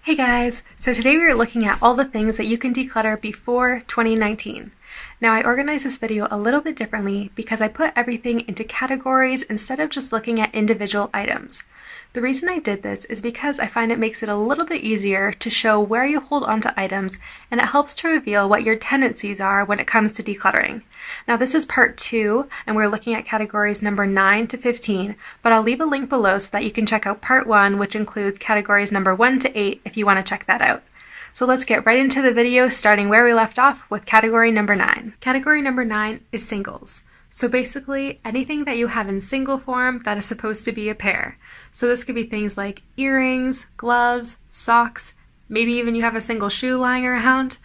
Hey guys, so today we are looking at all the things that you can declutter before 2019. Now I organized this video a little bit differently because I put everything into categories instead of just looking at individual items. The reason I did this is because I find it makes it a little bit easier to show where you hold onto items, and it helps to reveal what your tendencies are when it comes to decluttering. Now this is part 2, and we're looking at categories number 9 to 15, but I'll leave a link below so that you can check out part 1, which includes categories number 1 to 8 if you want to check that out. So let's get right into the video, starting where we left off with category number 9. Category number 9 is singles. So basically anything that you have in single form that is supposed to be a pair. So this could be things like earrings, gloves, socks, maybe even you have a single shoe lying around.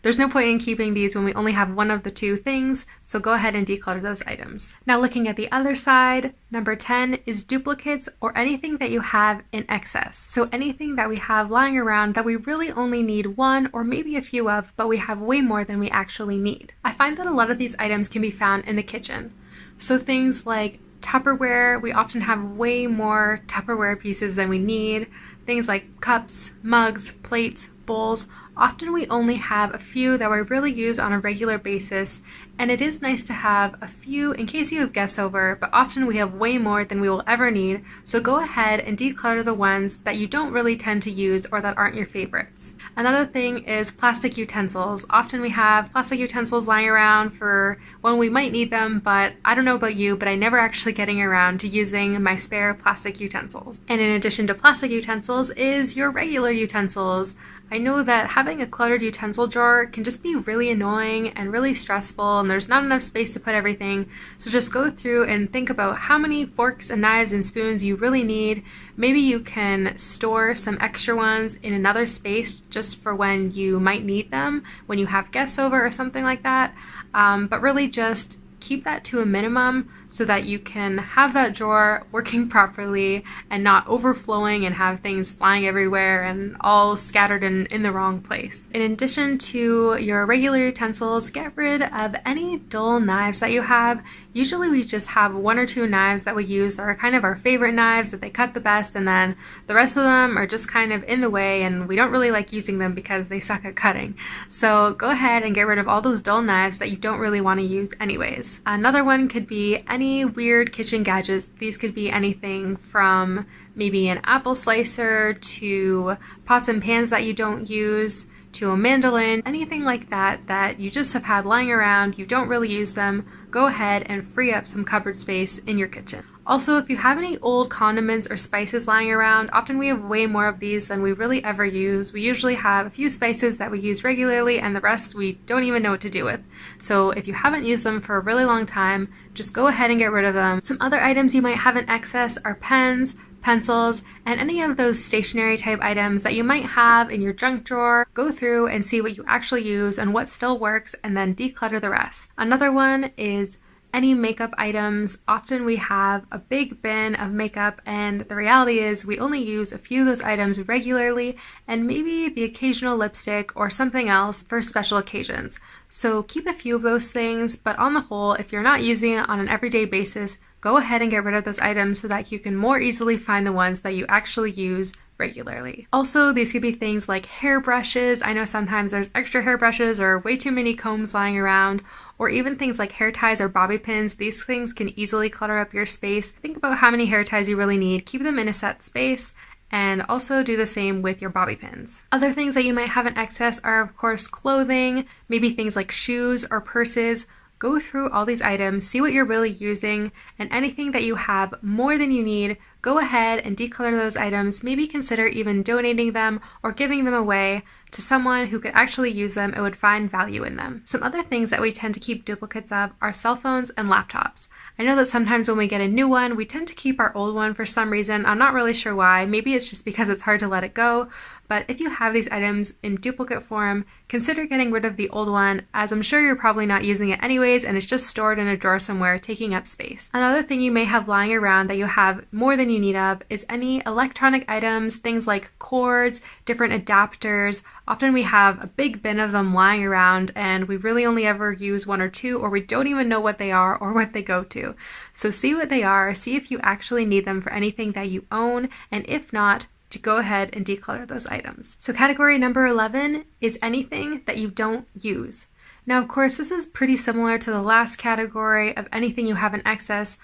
There's no point in keeping these when we only have one of the two things, so go ahead and declutter those items. Now looking at the other side, number 10 is duplicates or anything that you have in excess. So anything that we have lying around that we really only need one or maybe a few of, but we have way more than we actually need. I find that a lot of these items can be found in the kitchen. So things like Tupperware, we often have way more Tupperware pieces than we need. Things like cups, mugs, plates, bowls. Often we only have a few that we really use on a regular basis, and it is nice to have a few in case you have guests over, but often we have way more than we will ever need, so go ahead and declutter the ones that you don't really tend to use or that aren't your favorites. Another thing is plastic utensils. Often we have plastic utensils lying around for when we might need them, but I don't know about you, but I never actually getting around to using my spare plastic utensils. And in addition to plastic utensils is your regular utensils. I know that having a cluttered utensil drawer can just be really annoying and really stressful, and there's not enough space to put everything. So just go through and think about how many forks and knives and spoons you really need. Maybe you can store some extra ones in another space just for when you might need them, when you have guests over or something like that. But really just keep that to a minimum so that you can have that drawer working properly and not overflowing and have things flying everywhere and all scattered in the wrong place. In addition to your regular utensils, get rid of any dull knives that you have. Usually we just have one or two knives that we use that are kind of our favorite knives, that they cut the best, and then the rest of them are just kind of in the way and we don't really like using them because they suck at cutting. So go ahead and get rid of all those dull knives that you don't really want to use anyways. Another one could be any weird kitchen gadgets. These could be anything from maybe an apple slicer to pots and pans that you don't use, to a mandolin, anything like that that you just have had lying around, you don't really use them. Go ahead and free up some cupboard space in your kitchen. Also, if you have any old condiments or spices lying around, often we have way more of these than we really ever use. We usually have a few spices that we use regularly and the rest we don't even know what to do with. So if you haven't used them for a really long time, just go ahead and get rid of them. Some other items you might have in excess are pens, pencils, and any of those stationery type items that you might have in your junk drawer. Go through and see what you actually use and what still works, and then declutter the rest. Another one is any makeup items. Often we have a big bin of makeup, and the reality is we only use a few of those items regularly and maybe the occasional lipstick or something else for special occasions. So keep a few of those things, but on the whole, if you're not using it on an everyday basis, go ahead and get rid of those items so that you can more easily find the ones that you actually use regularly. Also, these could be things like hairbrushes. I know sometimes there's extra hairbrushes or way too many combs lying around, or even things like hair ties or bobby pins. These things can easily clutter up your space. Think about how many hair ties you really need. Keep them in a set space, and also do the same with your bobby pins. Other things that you might have in excess are, of course, clothing, maybe things like shoes or purses. Go through all these items, see what you're really using, and anything that you have more than you need, go ahead and declutter those items. Maybe consider even donating them or giving them away to someone who could actually use them and would find value in them. Some other things that we tend to keep duplicates of are cell phones and laptops. I know that sometimes when we get a new one, we tend to keep our old one for some reason. I'm not really sure why. Maybe it's just because it's hard to let it go. But if you have these items in duplicate form, consider getting rid of the old one, as I'm sure you're probably not using it anyways and it's just stored in a drawer somewhere taking up space. Another thing you may have lying around that you have more than you need of is any electronic items, things like cords, different adapters. Often we have a big bin of them lying around and we really only ever use one or two, or we don't even know what they are or what they go to. So see what they are, see if you actually need them for anything that you own, and if not, to go ahead and declutter those items. So category number 11 is anything that you don't use. Now, of course, this is pretty similar to the last category of anything you have in excess,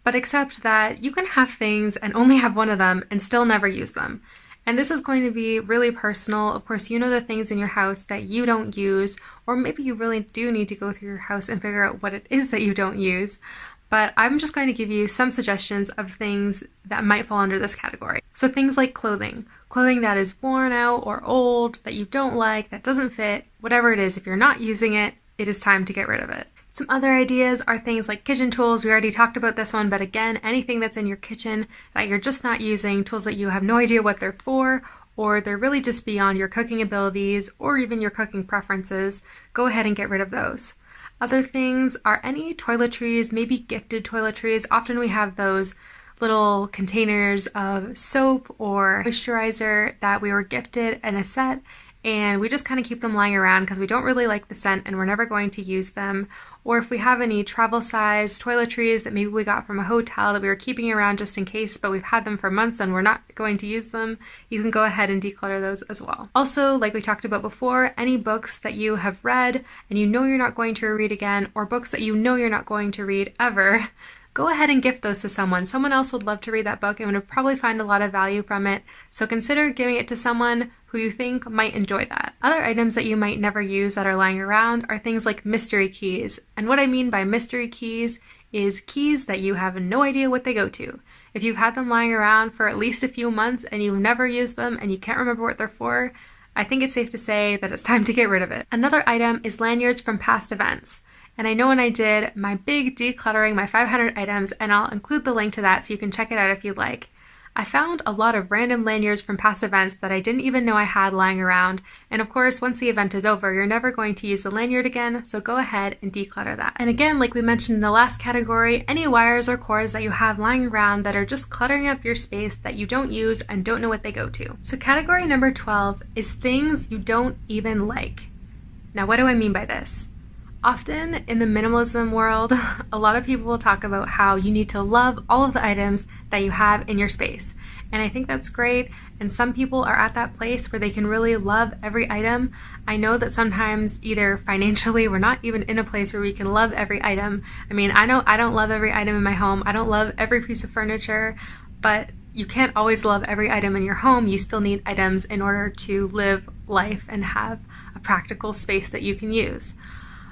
but except that you can have things and only have one of them and still never use them. And this is going to be really personal. Of course, you know the things in your house that you don't use, or maybe you really do need to go through your house and figure out what it is that you don't use. But I'm just going to give you some suggestions of things that might fall under this category. So things like clothing that is worn out or old, that you don't like, that doesn't fit, whatever it is, if you're not using it, it is time to get rid of it. Some other ideas are things like kitchen tools. We already talked about this one, but again, anything that's in your kitchen that you're just not using, tools that you have no idea what they're for, or they're really just beyond your cooking abilities or even your cooking preferences, go ahead and get rid of those. Other things are any toiletries, maybe gifted toiletries. Often we have those little containers of soap or moisturizer that we were gifted in a set, and we just kind of keep them lying around because we don't really like the scent and we're never going to use them. Or if we have any travel size toiletries that maybe we got from a hotel that we were keeping around just in case, but we've had them for months and we're not going to use them, you can go ahead and declutter those as well. Also, like we talked about before, any books that you have read and you know you're not going to read again, or books that you know you're not going to read ever, go ahead and gift those to someone. Someone else would love to read that book and would probably find a lot of value from it. So consider giving it to someone who you think might enjoy that. Other items that you might never use that are lying around are things like mystery keys. And what I mean by mystery keys is keys that you have no idea what they go to. If you've had them lying around for at least a few months and you've never used them and you can't remember what they're for, I think it's safe to say that it's time to get rid of it. Another item is lanyards from past events. And I know when I did my big decluttering, my 500 items, and I'll include the link to that so you can check it out if you'd like, I found a lot of random lanyards from past events that I didn't even know I had lying around. And of course, once the event is over, you're never going to use the lanyard again, so go ahead and declutter that. And again, like we mentioned in the last category, any wires or cords that you have lying around that are just cluttering up your space that you don't use and don't know what they go to. So category number 12 is things you don't even like. Now, what do I mean by this? Often in the minimalism world, a lot of people will talk about how you need to love all of the items that you have in your space. And I think that's great. And some people are at that place where they can really love every item. I know that sometimes either financially, we're not even in a place where we can love every item. I mean, I know I don't love every item in my home. I don't love every piece of furniture, but you can't always love every item in your home. You still need items in order to live life and have a practical space that you can use.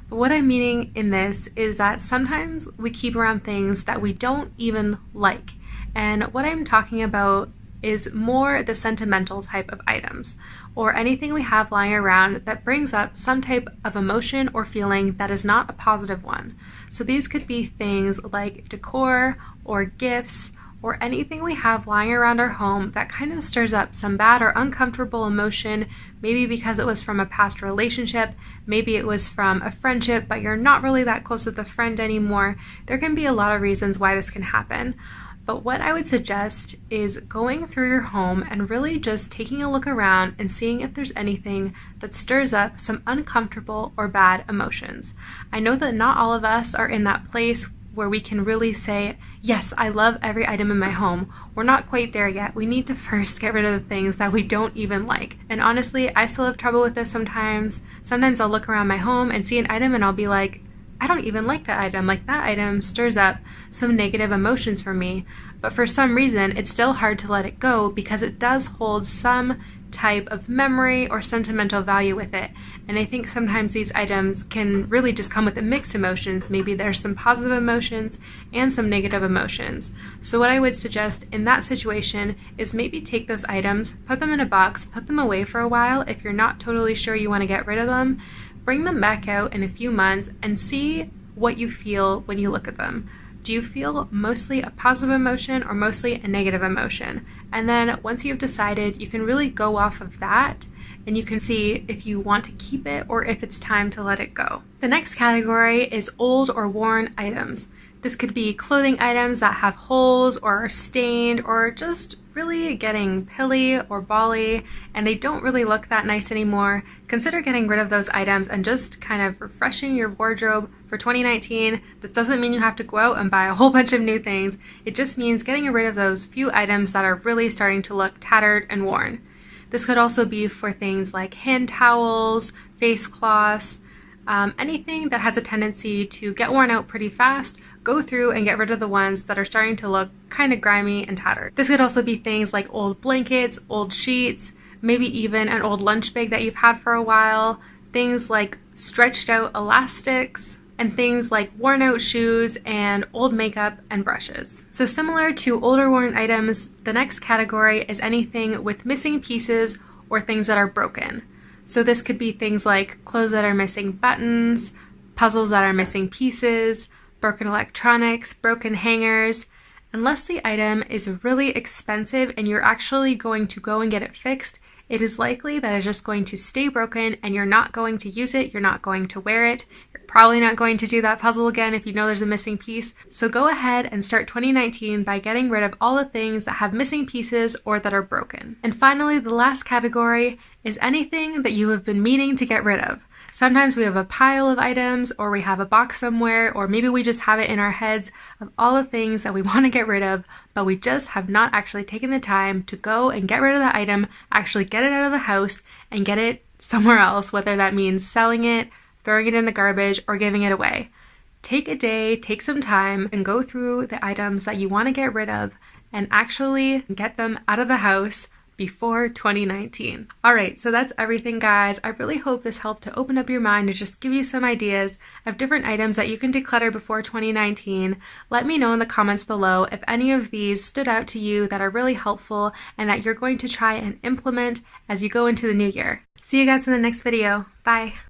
What I'm meaning in this is that sometimes we keep around things that we don't even like. And what I'm talking about is more the sentimental type of items, or anything we have lying around that brings up some type of emotion or feeling that is not a positive one. So these could be things like decor or gifts, or anything we have lying around our home that kind of stirs up some bad or uncomfortable emotion, maybe because it was from a past relationship, maybe it was from a friendship, but you're not really that close with the friend anymore. There can be a lot of reasons why this can happen. But what I would suggest is going through your home and really just taking a look around and seeing if there's anything that stirs up some uncomfortable or bad emotions. I know that not all of us are in that place where we can really say, yes, I love every item in my home. We're not quite there yet. We need to first get rid of the things that we don't even like. And honestly, I still have trouble with this sometimes. Sometimes I'll look around my home and see an item and I'll be like, I don't even like that item. Like, that item stirs up some negative emotions for me. But for some reason, it's still hard to let it go because it does hold some type of memory or sentimental value with it. And I think sometimes these items can really just come with the mixed emotions. Maybe there's some positive emotions and some negative emotions. So what I would suggest in that situation is maybe take those items, put them in a box, put them away for a while if you're not totally sure you want to get rid of them, bring them back out in a few months and see what you feel when you look at them. Do you feel mostly a positive emotion or mostly a negative emotion? And then once you've decided, you can really go off of that and you can see if you want to keep it or if it's time to let it go. The next category is old or worn items. This could be clothing items that have holes or are stained or just really getting pilly or bally and they don't really look that nice anymore. Consider getting rid of those items and just kind of refreshing your wardrobe for 2019. This doesn't mean you have to go out and buy a whole bunch of new things. It just means getting rid of those few items that are really starting to look tattered and worn. This could also be for things like hand towels, face cloths, anything that has a tendency to get worn out pretty fast. Go through and get rid of the ones that are starting to look kind of grimy and tattered. This could also be things like old blankets, old sheets, maybe even an old lunch bag that you've had for a while, things like stretched out elastics, and things like worn out shoes and old makeup and brushes. So similar to older worn items, the next category is anything with missing pieces or things that are broken. So this could be things like clothes that are missing buttons, puzzles that are missing pieces, broken electronics, broken hangers. Unless the item is really expensive and you're actually going to go and get it fixed, it is likely that it's just going to stay broken and you're not going to use it, you're not going to wear it, you're probably not going to do that puzzle again if you know there's a missing piece. So go ahead and start 2019 by getting rid of all the things that have missing pieces or that are broken. And finally, the last category is anything that you have been meaning to get rid of. Sometimes we have a pile of items or we have a box somewhere, or maybe we just have it in our heads of all the things that we want to get rid of, but we just have not actually taken the time to go and get rid of the item, actually get it out of the house and get it somewhere else, whether that means selling it, throwing it in the garbage, or giving it away. Take a day, take some time, and go through the items that you want to get rid of and actually get them out of the house before 2019. All right, so that's everything, guys. I really hope this helped to open up your mind and just give you some ideas of different items that you can declutter before 2019. Let me know in the comments below if any of these stood out to you that are really helpful and that you're going to try and implement as you go into the new year. See you guys in the next video. Bye.